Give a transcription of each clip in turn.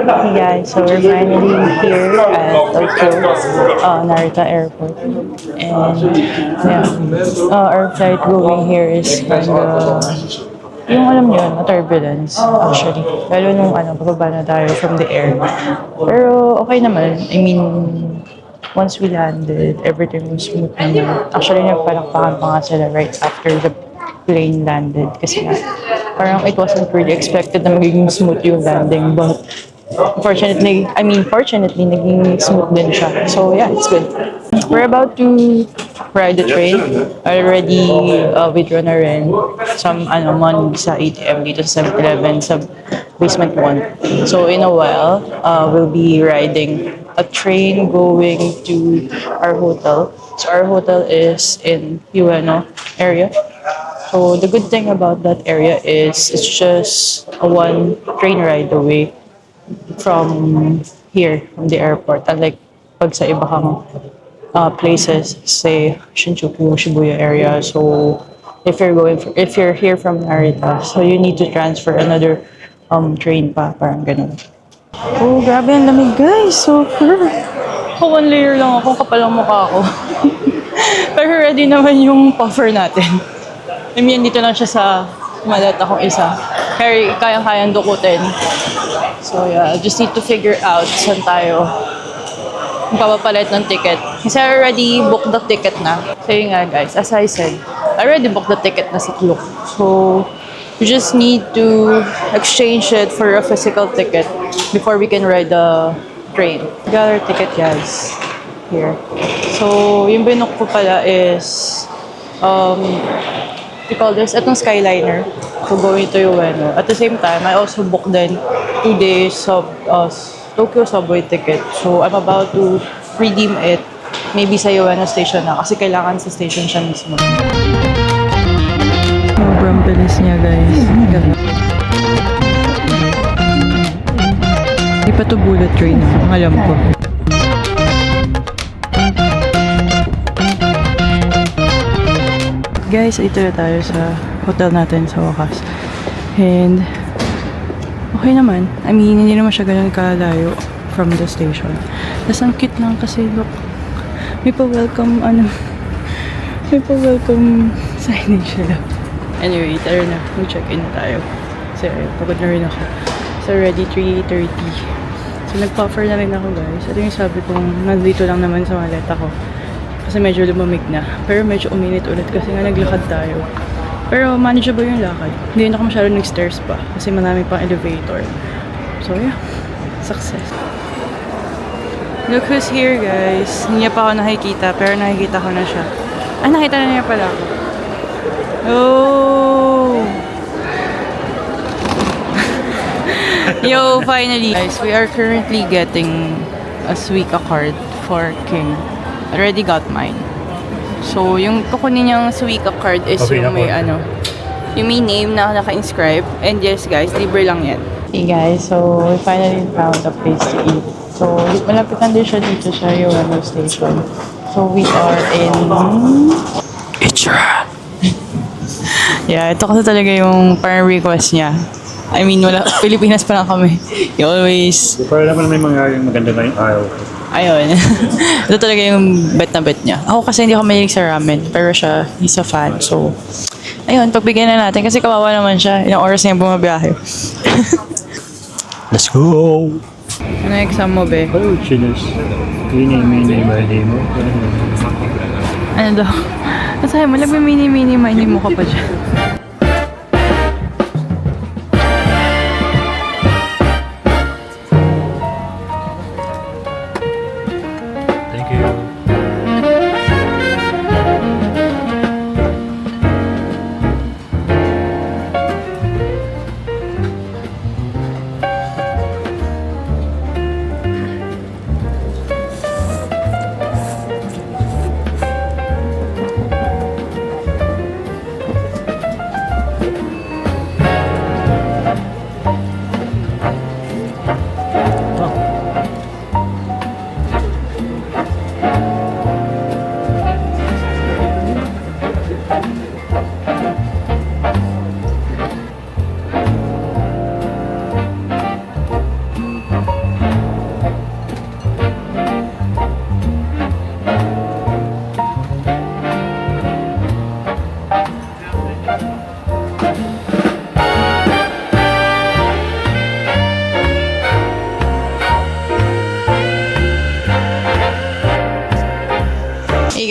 Hey guys, so we're finally here at Tokyo Narita Airport, and yeah, our flight going here is kind of yung alam niyo yun, na turbulence actually. Lalo nung bababa na tayo from the air. Pero okay naman. I mean, once we landed, everything was smooth naman. Actually, nagpalakpakan pa nga sila right after the plane landed. Kasi nga, parang it wasn't really expected na magiging smooth yung landing. But fortunately, naging smooth din siya. So yeah, it's good. We're about to ride the train. Already withdrawn na rin some money sa ATM dito sa 7-Eleven sa basement 1. So in a while, we'll be riding a train going to our hotel. So our hotel is in Ueno area. So the good thing about that area is it's just a one train ride away from here, from the airport. Unlike pag sa iba kang places, say Shinjuku, Shibuya area. So if you're here from Narita, so you need to transfer another train pa, parang ganun. Oh, grabe ang lamig guys. Super. One layer lang ako, kapal ang mukha ko. Pero ready naman yung puffer natin. I mean, dito lang siya sa maleta kong isa. Kaya kayang-kayang dukutin. So yeah, I just need to figure out saan tayo papapalit ng ticket. Kasi I already booked the ticket na. So yun nga guys, as I said, I already booked the ticket na sa Klook. So we just need to exchange it for a physical ticket before we can ride the train. We got our ticket guys. Here. So yung binook ko pala is we call this, itong Skyliner. So going to Ueno. At the same time, I also booked then 2 days of Tokyo subway ticket. So I'm about to redeem it maybe sa Ueno station na kasi kailangan sa station siya mismo. Sobrang bilis niya guys. Hindi pa to bullet train ang alam ko. Guys, ito na tayo sa hotel natin sa wakas. And okay naman. I mean, hindi naman siya ganun kalayo from the station. Tapos ang cute lang kasi look, may pa-welcome may pa-welcome signage sila. Anyway, tara na. Mag-check-in na tayo. Kasi pagod na rin ako. So already 3:30. So nag-puffer na rin ako guys. Ito yung sabi kong nandito lang naman sa maleta ko. Kasi medyo lumamig na. Pero medyo uminit ulit kasi nga naglakad tayo. Pero manageable yung lakad. Hindi na ako masyado nag-stairs pa. Kasi marami pang elevator. So yeah, success. Look who's here guys. Hindi niya pa ako nakikita. Pero nakikita ko na siya. Ah, nakita na niya pala ako. Oh! Yo, finally. Guys, we are currently getting a Suica card for King. Already got mine. So, yung kukunin niyang Suica card is yung may yung may name na naka-inscribe. And yes guys, libre lang yan. Hey guys, so we finally found a place to eat. So, malapit lang din siya dito sa Ueno station. So, we are in Ichiran. Yeah, ito kasi talaga yung parang request niya. I mean, Pilipinas pa lang kami. You always... Para naman may mga maganda na yung ayaw. Ayun. Ito talaga yung bet na bet niya. Ako kasi hindi ako mahilig sa ramen. Pero siya, he's a fan. So, ayun, pagbigyan na natin. Kasi kawawa naman siya. Ilang oras na yung bumabiyahe. Let's go! Ano yung exam mo, be? Oh, chinos. Mini, mini mo. Ano daw? Nasabi mo, mini, mini mo ka pa dyan. Thank you. Hey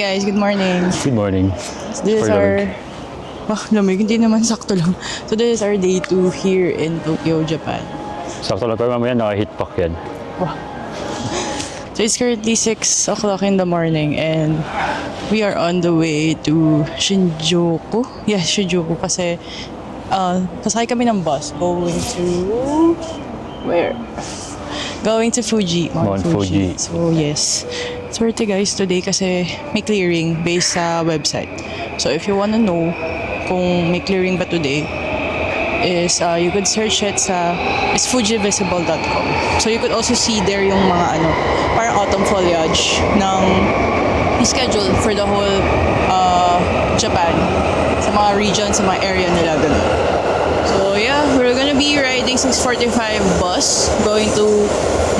guys, good morning. Good morning. So this is our... lamig. Hindi naman sakto lang. So this is our day 2 here in Tokyo, Japan. Sakto lang pero mamaya naka-hit pack yan. So it's currently 6 o'clock in the morning and we are on the way to Shinjuku. Yes, Shinjuku kasi kasakay kami ng bus going to... Where? Going to Fuji. Mount Fuji. So yes. Swerte guys today kasi may clearing based sa website. So if you wanna know kung may clearing ba today, is you could search it sa fujivisible.com. So you could also see there yung mga parang autumn foliage ng schedule for the whole Japan. Sa mga regions, sa mga area nila ganun. So yeah, we're gonna be riding 6:45 bus going to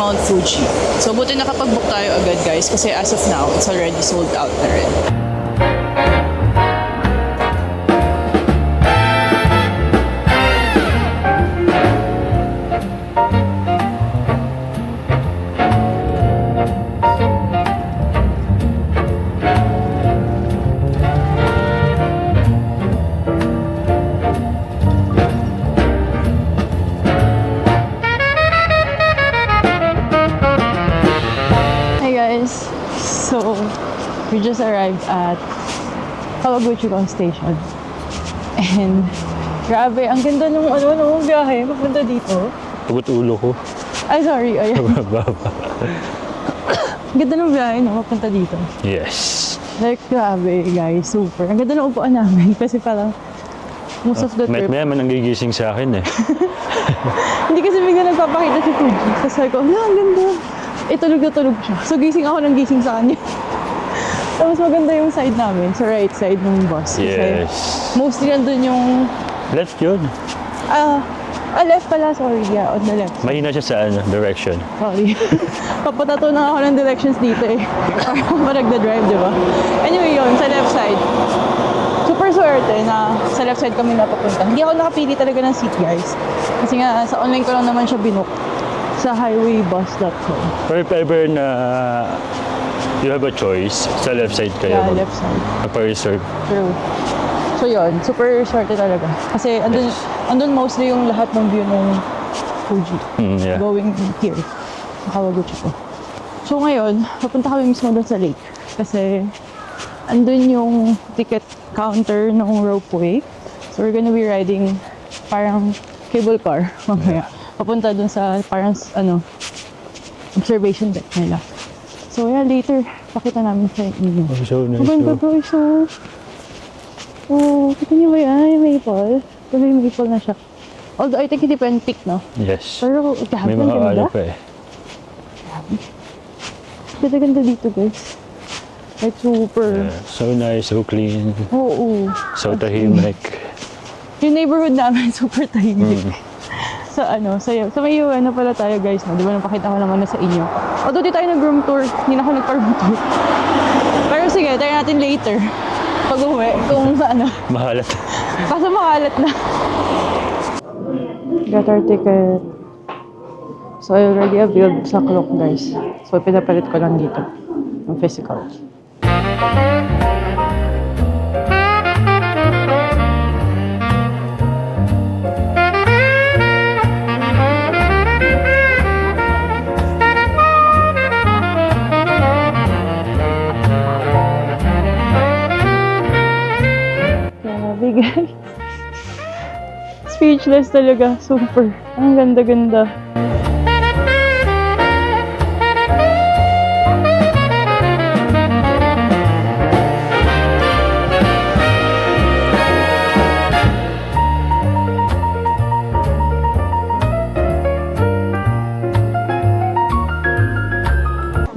Mount Fuji. So buti nakapag-book tayo agad guys kasi as of now, it's already sold out na rin. So, we just arrived at Kawaguchiko Station. And, grabe, ang ganda nung biyahe, papunta dito. Pagod ulo ko. Ay, sorry, ayan. Baba. Ang ganda nung biyahe, papunta dito. Yes. Like, grabe, guys, super. Ang ganda ng upuan namin kasi parang most of the trip. Maya man ang gigising sa akin eh. Hindi kasi bigla nagpapakita si Fuji. Tapos sabi ko, ang ganda. Tulog na tulog siya. So, gising ako ng gising sa kanya. Tapos maganda yung side namin, sa right side ng bus. Kasi Yes. mostly nandun yung... Left yun. Left pala, sorry. Yeah, on the left. Mahina siya sa direction. Sorry. Papatato na ako ng directions dito eh. Para nagda-drive, di ba? Anyway, yun, sa left side. Super swerte na sa left side kami napapunta. Hindi ako nakapili talaga ng seat, guys. Kasi nga, sa online ko lang naman siya binook sa highwaybus.com. Pero if ever na you have a choice, sa left side kayo. Yeah, left side. Magpa-reserve. True. So yun, super swerte talaga. Kasi andun mostly yung lahat ng view ng Fuji. Yeah. Going here, sa Kawaguchiko. So ngayon, papunta kami mismo doon sa lake. Kasi andun yung ticket counter ng ropeway. So we're gonna be riding parang cable car mamaya. Papunta dun sa parang observation deck nila. So yeah, later pakita namin sa inyo. Oh, so nice. Maganda guys, oh, kita niyo ba yan? Yung maple? Pero may maple na siya. Although I think hindi pa yung peak, no? Yes. Pero grabe, May ang mga ganda. pa eh. Ganda-ganda dito guys. Like super. Yeah. So nice, so clean, Oo. so tahimik. Yung neighborhood namin super tahimik. Sa may pala tayo guys, no? Di ba napakita ko naman na sa inyo. Although di tayo nag-room tour, hindi na ako nag-room tour. Pero sige, try natin later. Pag uwi, kung sa Mahalat. Kaso makalat na. Got our ticket. So I already availed sa clock guys. So pinapalit ko lang dito. Yung physical. Guys. Speechless talaga. Super. Ang ganda-ganda.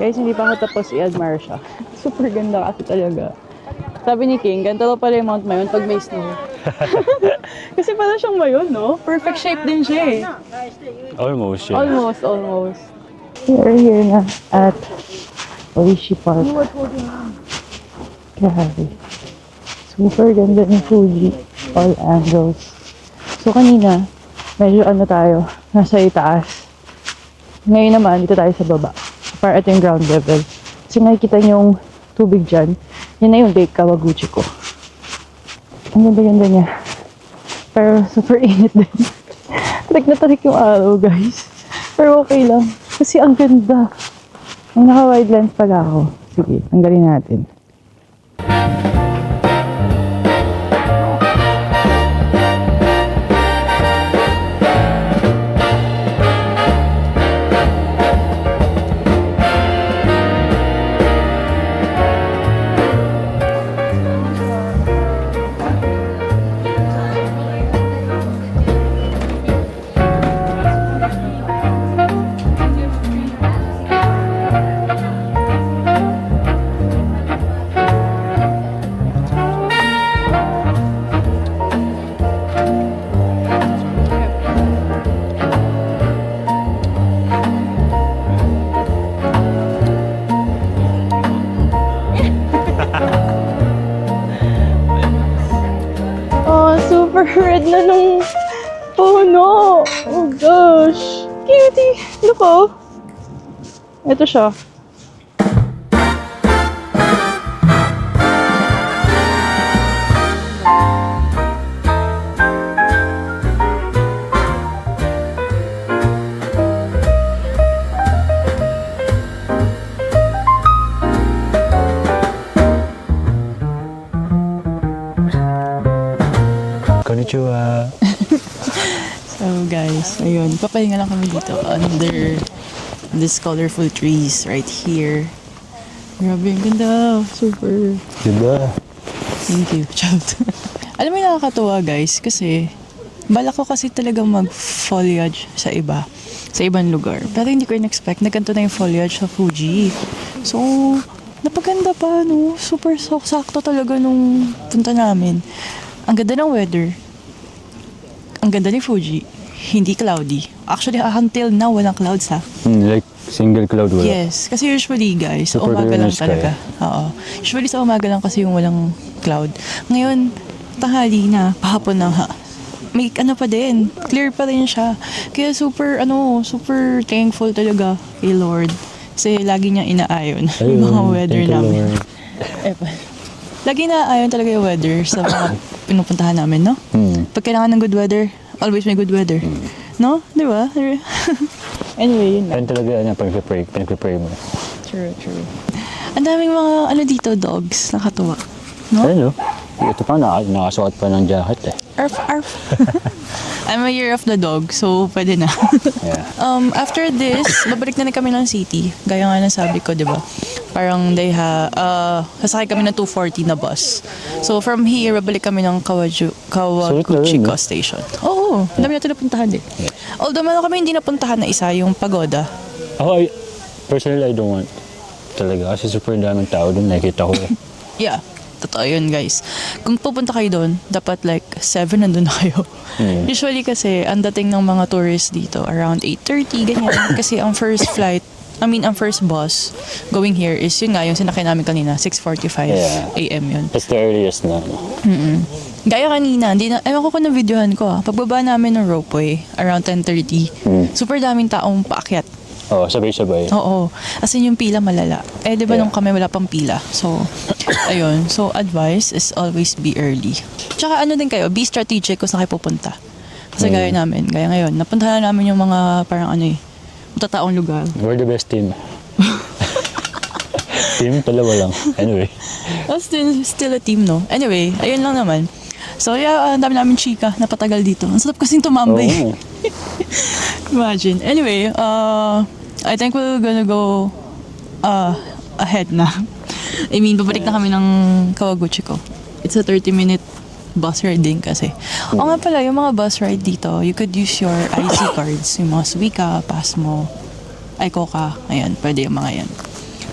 Guys, hindi pa ako tapos i-admire siya. Super ganda kasi talaga. Sabi ni King, ganito pala yung Mount Mayon pag may snow. Kasi pala siyang mayon, no? Perfect shape din siya eh. Almost, yeah. Almost. We are here na at Oishi Park. Grabe. Super ganda ng Fuji. All angles. So kanina, medyo ano tayo, nasa itaas. Ngayon naman, dito tayo sa baba. Para ito yung ground level. Kasi nakikita niyo yung tubig dyan. Yan na yung Lake Kawaguchi ko. Ang ganda-ganda niya. Pero super init din. Tarik na tarik yung araw, guys. Pero okay lang. Kasi ang ganda. Ang naka-wide lens pala ako. Sige, tanggalin natin. Oh, super red na nung puno. Oh gosh. Cutie. Look oh. Ito siya. Konnichiwa. So guys, ayun, papahinga lang kami dito under this colorful trees right here. Grabe, ang ganda. Super. Diba? Thank you, child. Alam mo yung nakakatuwa guys, kasi balak ko kasi talagang mag-foliage sa iba, sa ibang lugar. Pero hindi ko in-expect na ganito na yung foliage sa Fuji. So, napaganda pa, no? Super sakto talaga nung punta namin. Ang ganda ng weather. Ang ganda ni Fuji. Hindi cloudy. Actually, until now, walang clouds ha. Like single cloud wala. Yes. Kasi usually, guys, sa Super umaga clear lang na sky. talaga. Oo. Usually sa umaga lang kasi yung walang cloud. Ngayon, tanghali na, pahapon na ha. May ano pa din. Clear pa rin siya. Kaya super thankful talaga kay Lord. Kasi lagi niya inaayon yung mga weather thank you, namin. Lord. Lagi inaayon talaga yung weather sa mga pinupuntahan namin, no? Pag kailangan ng good weather, always may good weather. No? Di ba? Anyway, yun lang. Ayun talaga, pinag-pray mo. True. Ang daming mga ano dito, dogs. Nakatuwa. No? Ayun no? Ito pa, nakasuot pa ng jacket eh. Arf. I'm a year of the dog, so pwede na. Yeah. After this, babalik na kami ng city. Gaya nga ng sabi ko, di ba? Parang sasakay kami ng 240 na bus. So from here, babalik kami ng Kawaguchi Sulit na rin, no? Station. Oo, ang dami natin napuntahan din. Although meron kami hindi napuntahan na isa, yung pagoda. Ako, personally, I don't want talaga. Kasi super daming tao doon, nakikita ko. Yeah, totoo yun guys. Kung pupunta kayo doon, dapat like 7 nandun na kayo. Usually kasi, ang dating ng mga tourists dito, around 8:30, ganyan. Kasi ang first bus going here is yun nga, yung sinakay namin kanina, 6:45 a.m. yun. That's the earliest na. Gaya kanina, ewan ko kung na-videohan ko pagbaba namin ng ropeway, around 10:30, super daming taong paakyat. Oo, sabay-sabay. Oo. As in yung pila malala. Eh, di ba Yeah. nung kami wala pang pila? So, ayun. So, advice is always be early. Tsaka ano din kayo, be strategic kung saan kayo pupunta. Kasi gaya namin, gaya ngayon, napuntahan namin yung mga parang matataong lugar. We're the best team. Team, dalawa lang. Anyway. Still a team, no? Anyway, ayun lang naman. So, yeah, ang dami namin chika, napatagal dito. Ang sarap kasing tumambay. Oo. Imagine. Anyway, I think we're gonna go ahead na. I mean, babalik na kami ng Kawaguchi ko. It's a 30-minute bus ride din kasi. O nga pala, yung mga bus ride dito, you could use your IC cards. Yung mga Suica, Pasmo, Icoca. Ayan, pwede yung mga yan.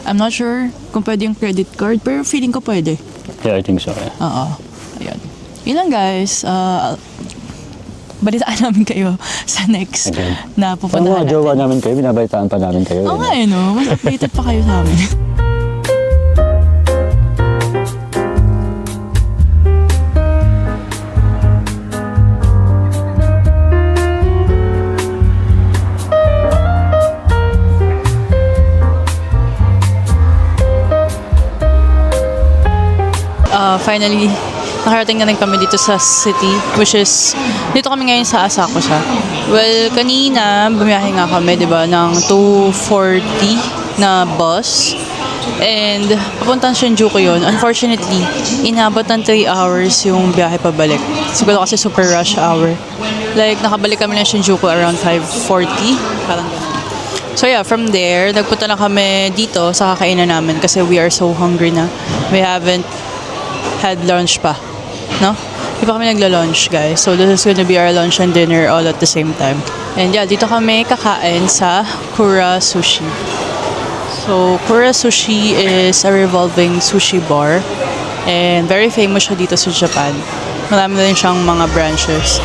I'm not sure kung pwede yung credit card, pero feeling ko pwede. Yeah, I think so. Yeah. Oo. Ayan. Yun lang guys. Balitaan namin kayo sa next Okay. na Ang pupuntahan mga natin. jowa namin kayo, binabalitaan pa namin kayo. Oo nga no? Mas updated pa kayo sa amin. finally, nakarating na rin kami dito sa city, which is, dito kami ngayon sa Asakusa. Well, kanina, bumiyahe nga kami, di ba, ng 2:40 na bus. And, papuntang Shinjuku yun. Unfortunately, inabot ng 3 hours yung biyahe pabalik. Siguro kasi super rush hour. Like, nakabalik kami ng Shinjuku around 5:40. Parang ganun. So yeah, from there, nagpunta na kami dito sa kakainan namin kasi we are so hungry na. We haven't had lunch pa. No? Di pa kami nagla-lunch, guys. So this is gonna be our lunch and dinner all at the same time. And yeah, dito kami kakain sa Kura Sushi. So, Kura Sushi is a revolving sushi bar. And very famous siya dito sa Japan. Marami na rin siyang mga branches.